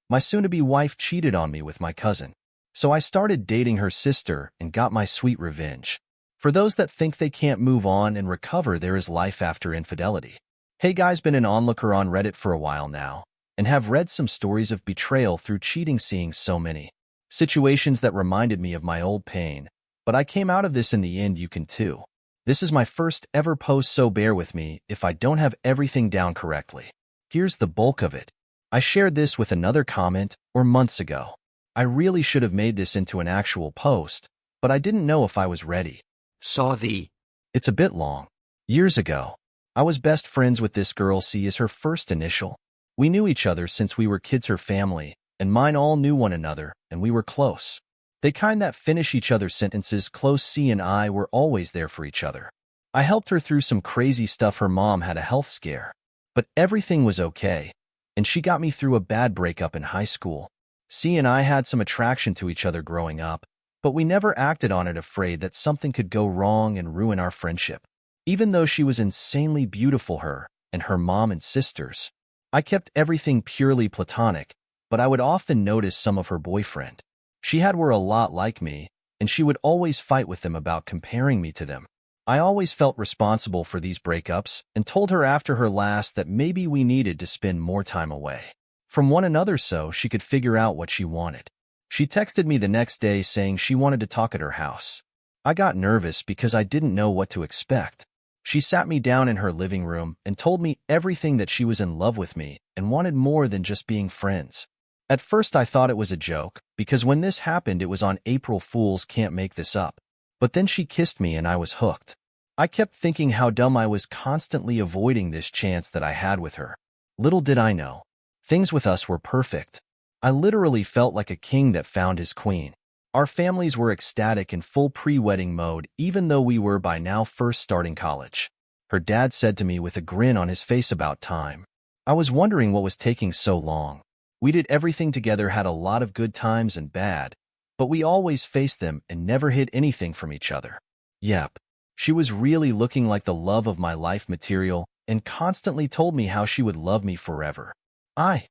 My soon-to-be wife cheated on me with my cousin. So I started dating her sister and got my sweet revenge. For those that think they can't move on and recover, there is life after infidelity. Hey guys, been an onlooker on Reddit for a while now, and have read some stories of betrayal through cheating, seeing so many situations that reminded me of my old pain. But I came out of this in the end, you can too. This is my first ever post, so bear with me if I don't have everything down correctly. Here's the bulk of it. I shared this with another comment or months ago. I really should have made this into an actual post, but I didn't know if I was ready. It's a bit long. Years ago, I was best friends with this girl. C is her first initial. We knew each other since we were kids. Her family and mine all knew one another, and we were close. They kind that finish each other's sentences close. C and I were always there for each other. I helped her through some crazy stuff. Her mom had a health scare, but everything was okay, and she got me through a bad breakup in high school. C and I had some attraction to each other growing up, but we never acted on it, afraid that something could go wrong and ruin our friendship. Even though she was insanely beautiful, her and her mom and sisters, I kept everything purely platonic, but I would often notice some of her boyfriend she had were a lot like me, and she would always fight with them about comparing me to them. I always felt responsible for these breakups and told her after her last that maybe we needed to spend more time away from one another so she could figure out what she wanted. She texted me the next day saying she wanted to talk at her house. I got nervous because I didn't know what to expect. She sat me down in her living room and told me everything, that she was in love with me and wanted more than just being friends. At first I thought it was a joke, because when this happened it was on April Fool's, can't make this up. But then she kissed me and I was hooked. I kept thinking how dumb I was, constantly avoiding this chance that I had with her. Little did I know, things with us were perfect. I literally felt like a king that found his queen. Our families were ecstatic in full pre-wedding mode, even though we were by now first starting college. Her dad said to me with a grin on his face, "About time." I was wondering what was taking so long. We did everything together, had a lot of good times and bad, but we always faced them and never hid anything from each other. Yep, she was really looking like the love of my life material and constantly told me how she would love me forever. I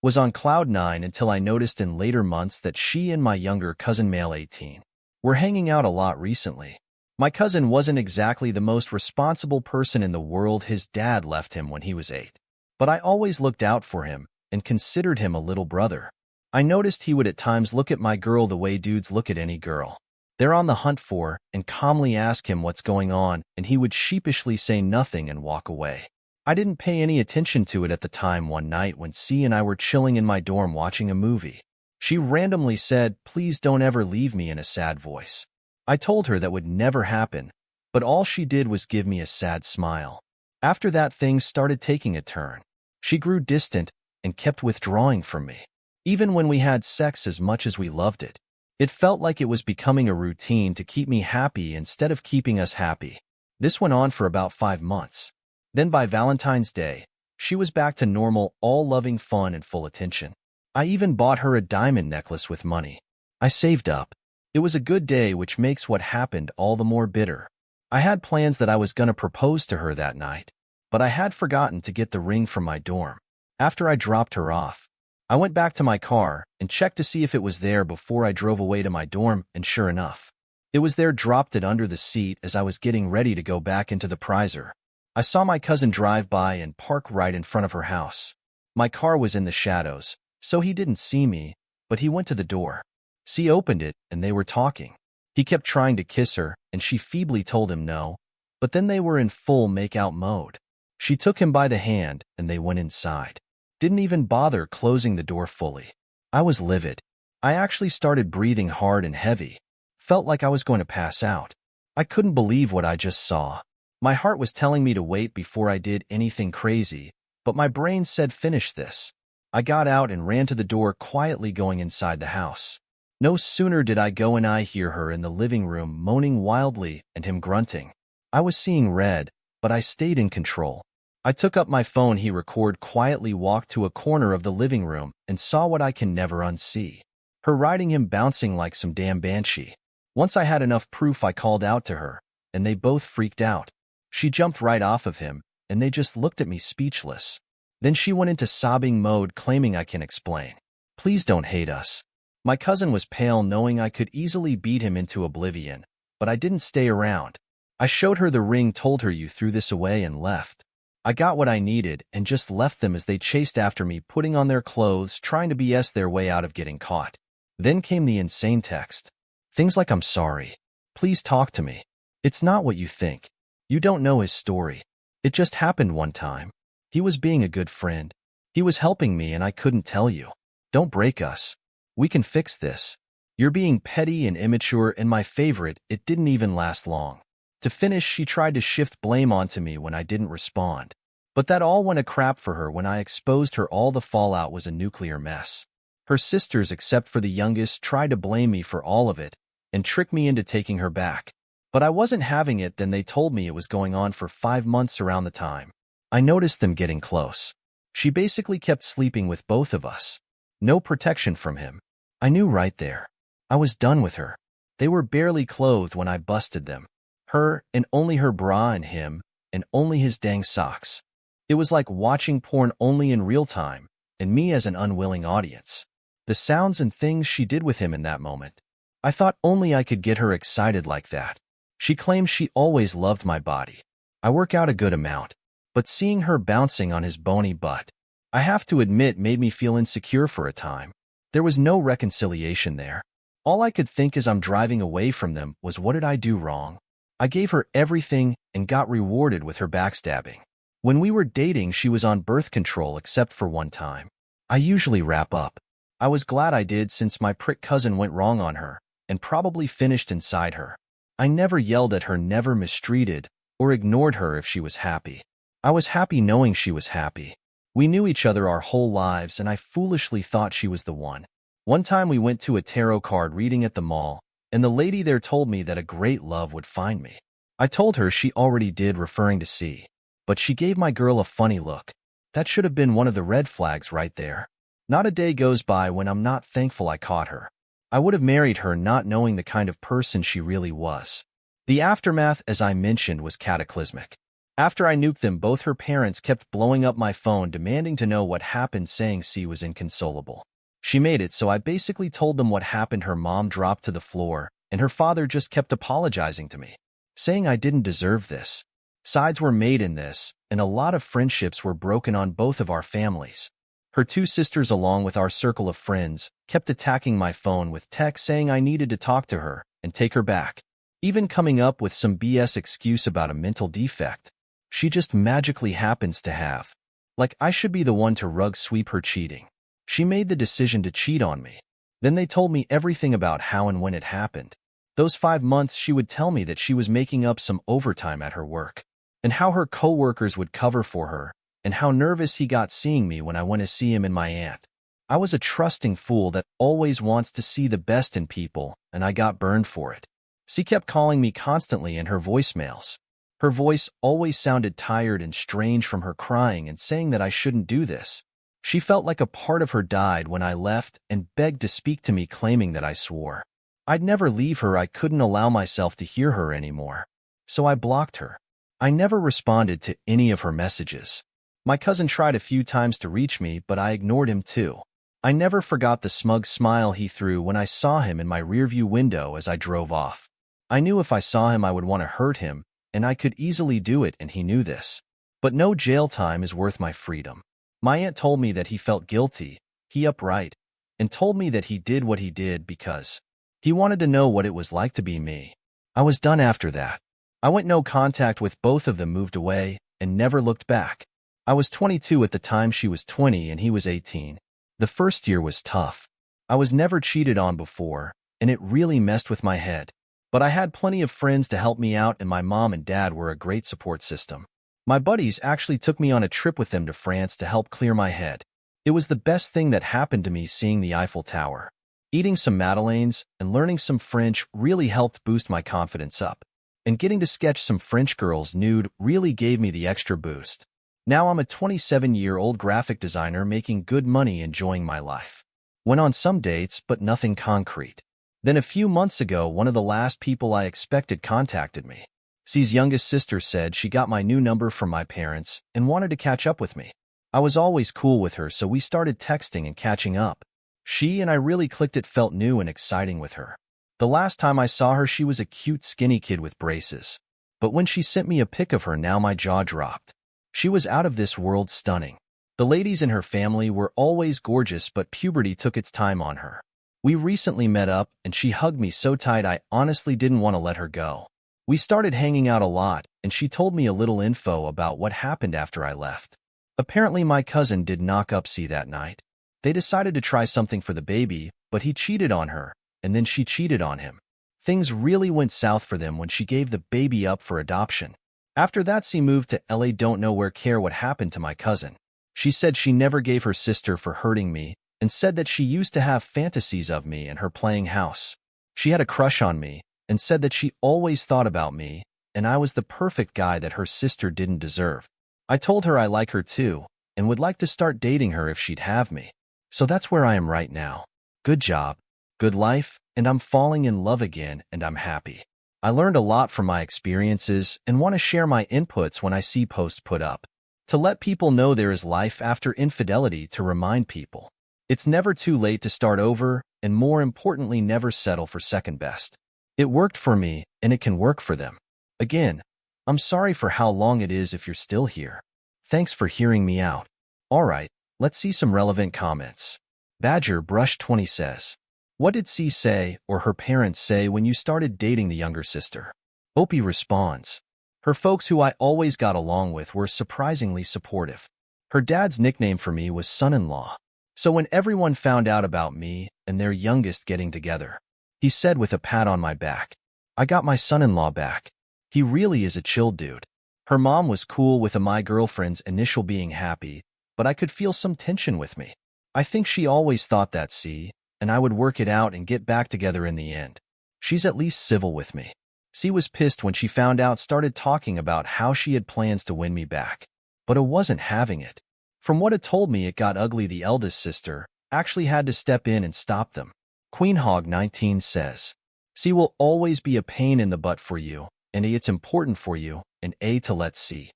was on cloud nine until I noticed in later months that she and my younger cousin, male 18, were hanging out a lot recently. My cousin wasn't exactly the most responsible person in the world. His dad left him when he was 8, but I always looked out for him and considered him a little brother. I noticed he would at times look at my girl the way dudes look at any girl they're on the hunt for, and calmly ask him what's going on, and he would sheepishly say nothing and walk away. I didn't pay any attention to it at the time. One night when C and I were chilling in my dorm watching a movie, she randomly said, "Please don't ever leave me," in a sad voice. I told her that would never happen, but all she did was give me a sad smile. After that, things started taking a turn. She grew distant and kept withdrawing from me. Even when we had sex, as much as we loved it, it felt like it was becoming a routine to keep me happy instead of keeping us happy. This went on for about 5 months. Then by Valentine's Day, she was back to normal, all loving, fun, and full attention. I even bought her a diamond necklace with money I saved up. It was a good day, which makes what happened all the more bitter. I had plans that I was gonna propose to her that night, but I had forgotten to get the ring from my dorm. After I dropped her off, I went back to my car and checked to see if it was there before I drove away to my dorm, and sure enough, it was there. Dropped it under the seat as I was getting ready to go back into the prizer. I saw my cousin drive by and park right in front of her house. My car was in the shadows, so he didn't see me, but he went to the door. C opened it, and they were talking. He kept trying to kiss her, and she feebly told him no, but then they were in full make-out mode. She took him by the hand, and they went inside. Didn't even bother closing the door fully. I was livid. I actually started breathing hard and heavy. Felt like I was going to pass out. I couldn't believe what I just saw. My heart was telling me to wait before I did anything crazy, but my brain said finish this. I got out and ran to the door, quietly going inside the house. No sooner did I go in, I hear her in the living room moaning wildly and him grunting. I was seeing red, but I stayed in control. I took up my phone. He record quietly walked to a corner of the living room and saw what I can never unsee. Her riding him, bouncing like some damn banshee. Once I had enough proof, I called out to her, and they both freaked out. She jumped right off of him, and they just looked at me speechless. Then she went into sobbing mode, claiming, "I can explain. Please don't hate us. My cousin was pale, knowing I could easily beat him into oblivion, but I didn't stay around. I showed her the ring, told her you threw this away, and left. I got what I needed and just left them as they chased after me, putting on their clothes, trying to BS their way out of getting caught. Then came the insane text. Things like, "I'm sorry. Please talk to me. It's not what you think. You don't know his story. It just happened one time. He was being a good friend. He was helping me and I couldn't tell you. Don't break us. We can fix this. You're being petty and immature," and my favorite, it didn't even last long. To finish, she tried to shift blame onto me when I didn't respond. But that all went a crap for her when I exposed her. All the fallout was a nuclear mess. Her sisters, except for the youngest, tried to blame me for all of it and trick me into taking her back. But I wasn't having it. Then they told me it was going on for 5 months. Around the time I noticed them getting close, she basically kept sleeping with both of us. No protection from him. I knew right there. I was done with her. They were barely clothed when I busted them. Her, and only her bra, and him, and only his dang socks. It was like watching porn, only in real time, and me as an unwilling audience. The sounds and things she did with him in that moment. I thought only I could get her excited like that. She claims she always loved my body. I work out a good amount, but seeing her bouncing on his bony butt, I have to admit, made me feel insecure for a time. There was no reconciliation there. All I could think as I'm driving away from them was, what did I do wrong? I gave her everything and got rewarded with her backstabbing. When we were dating, she was on birth control except for one time. I usually wrap up. I was glad I did, since my prick cousin went wrong on her and probably finished inside her. I never yelled at her, never mistreated or ignored her if she was happy. I was happy knowing she was happy. We knew each other our whole lives, and I foolishly thought she was the one. One time we went to a tarot card reading at the mall, and the lady there told me that a great love would find me. I told her she already did, referring to C, but she gave my girl a funny look. That should have been one of the red flags right there. Not a day goes by when I'm not thankful I caught her. I would have married her not knowing the kind of person she really was. The aftermath, as I mentioned, was cataclysmic. After I nuked them both, her parents kept blowing up my phone demanding to know what happened, saying C was inconsolable. She made it so I basically told them what happened. Her mom dropped to the floor, and her father just kept apologizing to me, saying I didn't deserve this. Sides were made in this, and a lot of friendships were broken on both of our families. Her 2 sisters, along with our circle of friends, kept attacking my phone with texts saying I needed to talk to her and take her back, even coming up with some BS excuse about a mental defect she just magically happens to have. Like I should be the one to rug sweep her cheating. She made the decision to cheat on me. Then they told me everything about how and when it happened. Those 5 months, she would tell me that she was making up some overtime at her work, and how her coworkers would cover for her, and how nervous he got seeing me when I went to see him and my aunt. I was a trusting fool that always wants to see the best in people, and I got burned for it. She kept calling me constantly in her voicemails. Her voice always sounded tired and strange from her crying and saying that I shouldn't do this. She felt like a part of her died when I left and begged to speak to me, claiming that I swore I'd never leave her. I couldn't allow myself to hear her anymore, so I blocked her. I never responded to any of her messages. My cousin tried a few times to reach me, but I ignored him too. I never forgot the smug smile he threw when I saw him in my rearview window as I drove off. I knew if I saw him I would want to hurt him, and I could easily do it, and he knew this. But no jail time is worth my freedom. My aunt told me that he felt guilty, he upright, and told me that he did what he did because he wanted to know what it was like to be me. I was done after that. I went no contact with both of them, moved away, and never looked back. I was 22 at the time, she was 20, and he was 18. The first year was tough. I was never cheated on before, and it really messed with my head. But I had plenty of friends to help me out, and my mom and dad were a great support system. My buddies actually took me on a trip with them to France to help clear my head. It was the best thing that happened to me. Seeing the Eiffel Tower, eating some madeleines, and learning some French really helped boost my confidence up. And getting to sketch some French girls nude really gave me the extra boost. Now I'm a 27-year-old graphic designer making good money, enjoying my life. Went on some dates, but nothing concrete. Then a few months ago, one of the last people I expected contacted me. C's youngest sister said she got my new number from my parents and wanted to catch up with me. I was always cool with her, so we started texting and catching up. She and I really clicked. It felt new and exciting with her. The last time I saw her, she was a cute skinny kid with braces. But when she sent me a pic of her, now my jaw dropped. She was out of this world stunning. The ladies in her family were always gorgeous, but puberty took its time on her. We recently met up, and she hugged me so tight I honestly didn't want to let her go. We started hanging out a lot, and she told me a little info about what happened after I left. Apparently my cousin did knock up C that night. They decided to try something for the baby, but he cheated on her, and then she cheated on him. Things really went south for them when she gave the baby up for adoption. After that, C moved to LA. Don't know where care what happened to my cousin. She said she never gave her sister for hurting me, and said that she used to have fantasies of me and her playing house. She had a crush on me, and said that she always thought about me, and I was the perfect guy that her sister didn't deserve. I told her I like her too, and would like to start dating her if she'd have me. So that's where I am right now. Good job, good life, and I'm falling in love again, and I'm happy. I learned a lot from my experiences and want to share my inputs when I see posts put up. To let people know there is life after infidelity, to remind people. It's never too late to start over, and more importantly, never settle for second best. It worked for me, and it can work for them. Again, I'm sorry for how long it is if you're still here. Thanks for hearing me out. Alright, let's see some relevant comments. Badger Brush 20 says, what did C say or her parents say when you started dating the younger sister? Opie responds, her folks, who I always got along with, were surprisingly supportive. Her dad's nickname for me was son-in-law. So when everyone found out about me and their youngest getting together, he said with a pat on my back, I got my son-in-law back. He really is a chill dude. Her mom was cool with my girlfriend's initial being happy, but I could feel some tension with me. I think she always thought that C and I would work it out and get back together in the end. She's at least civil with me. C was pissed when she found out, started talking about how she had plans to win me back. But I wasn't having it. From what it told me, it got ugly. The eldest sister actually had to step in and stop them. QueenHog19 says, C will always be a pain in the butt for you, and A, it's important for you, and A, to let C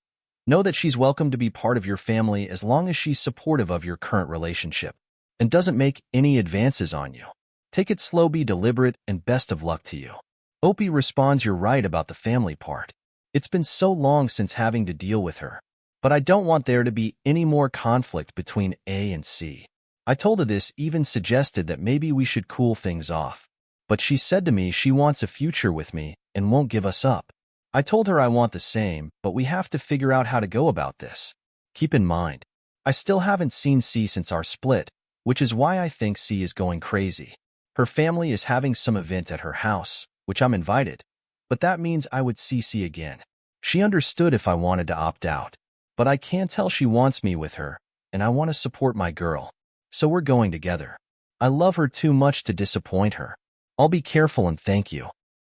know that she's welcome to be part of your family as long as she's supportive of your current relationship and doesn't make any advances on you. Take it slow, be deliberate, and best of luck to you. Opie responds, you're right about the family part. It's been so long since having to deal with her. But I don't want there to be any more conflict between A and C. I told her this, even suggested that maybe we should cool things off. But she said to me she wants a future with me and won't give us up. I told her I want the same, but we have to figure out how to go about this. Keep in mind, I still haven't seen C since our split, which is why I think C is going crazy. Her family is having some event at her house, which I'm invited, but that means I would see C again. She understood if I wanted to opt out, but I can tell she wants me with her, and I want to support my girl, so we're going together. I love her too much to disappoint her. I'll be careful and thank you.